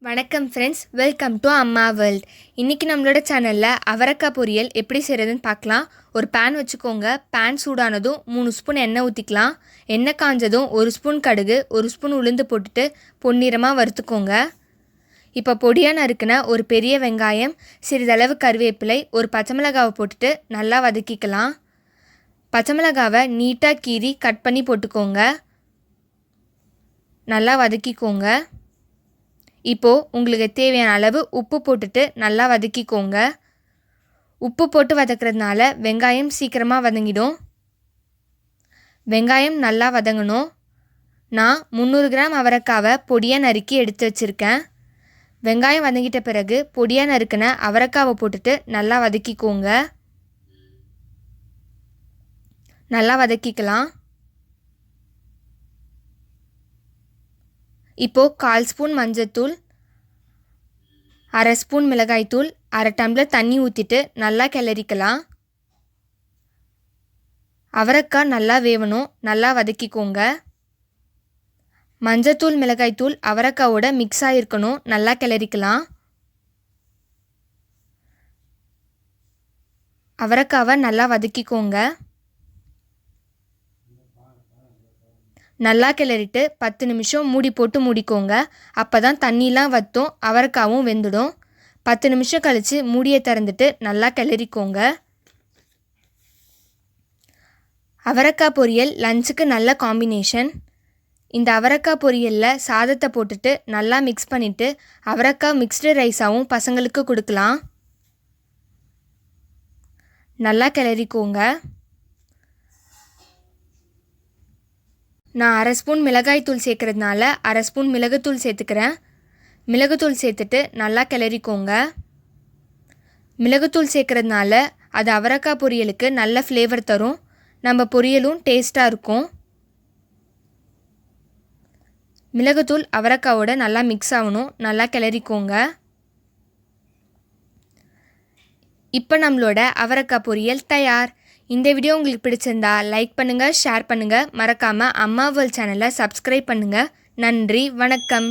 வணக்கம் friends, welcome to அம்மா world. இன்றைக்கி நம்மளோட சேனலில் அவரக்காய் பொரியல் எப்படி செய்கிறதுன்னு பார்க்கலாம். ஒரு பேன் வச்சுக்கோங்க. பேன் சூடானதும் 3 ஸ்பூன் எண்ணெய் ஊற்றிக்கலாம். எண்ணெய் காஞ்சதும் 1 ஸ்பூன் கடுகு, 1 ஸ்பூன் உளுந்து போட்டுட்டு பொன்னிறமாக வறுத்துக்கோங்க. இப்போ பொடியாக நறுக்கின ஒரு பெரிய வெங்காயம், சிறிதளவு கருவேப்பிலை, ஒரு பச்சை மிளகாவை போட்டுட்டு நல்லா வதக்கிக்கலாம். பச்சை மிளகாவை நீட்டாக கீறி கட் பண்ணி போட்டுக்கோங்க. நல்லா வதக்கிக்கோங்க. இப்போது உங்களுக்கு தேவையான அளவு உப்பு போட்டுட்டு நல்லா வதக்கிக்கோங்க. உப்பு போட்டு வதக்கிறதுனால வெங்காயம் சீக்கிரமாக வதங்கிடும். வெங்காயம் நல்லா வதங்கணும். நான் 300 கிராம் அவரைக்காவை பொடியாக நறுக்கி எடுத்து வச்சுருக்கேன். வெங்காயம் வதங்கிட்ட பிறகு பொடியாக நறுக்கின அவரைக்காவை போட்டுட்டு நல்லா வதக்கிக்கோங்க. நல்லா வதக்கிக்கலாம். இப்போது 1/4 ஸ்பூன் மஞ்சள்தூள், 1/2 ஸ்பூன் மிளகாய்த்தூள், 1/2 டம்ளர் தண்ணி ஊற்றிட்டு நல்லா கிளறிக்கலாம். அவரைக்காய் நல்லா வேவணும். நல்லா வதக்கிக்கோங்க. மஞ்சள்தூள் மிளகாய்த்தூள் அவரைக்காவோட மிக்ஸ் ஆகிருக்கணும். நல்லா கிளறிக்கலாம். அவரைக்காவை நல்லா வதக்கிக்கோங்க. நல்லா கிளறிட்டு 10 நிமிஷம் மூடி போட்டு மூடிக்கோங்க. அப்போ தான் தண்ணிலாம் வற்றும், அவரைக்காவும் வெந்துடும். 10 நிமிஷம் கழித்து மூடியை திறந்துட்டு நல்லா கிளறிக்கோங்க. அவரைக்காய் பொரியல் லஞ்சுக்கு நல்ல காம்பினேஷன். இந்த அவரைக்காய் பொரியலில் சாதத்தை போட்டுட்டு நல்லா மிக்ஸ் பண்ணிவிட்டு அவரைக்காய் மிக்ஸ்டு ரைஸாகவும் பசங்களுக்கு கொடுக்கலாம். நல்லா கிளறிக்கோங்க. நான் 1/2 ஸ்பூன் மிளகாய்த்தூள் சேர்க்குறதுனால 1/2 ஸ்பூன் மிளகுத்தூள் சேர்த்துக்கிறேன். மிளகுத்தூள் சேர்த்துட்டு நல்லா கிளறிக்கோங்க. மிளகுத்தூள் சேர்க்குறதுனால அது அவரைக்காய் பொரியலுக்கு நல்ல ஃப்ளேவர் தரும். நம்ம பொரியலும் டேஸ்ட்டாக இருக்கும். மிளகுத்தூள் அவரைக்காவோட நல்லா மிக்ஸ் ஆகணும். நல்லா கிளறிக்கோங்க. இப்போ நம்மளோட அவரைக்காய் பொரியல் தயார். இந்த வீடியோ உங்களுக்கு பிடிச்சிருந்தா லைக் பண்ணுங்கள், ஷேர் பண்ணுங்கள். மறக்காமல் அம்மா வேர்ல்ட் சேனலை சப்ஸ்கிரைப் பண்ணுங்கள். நன்றி, வணக்கம்.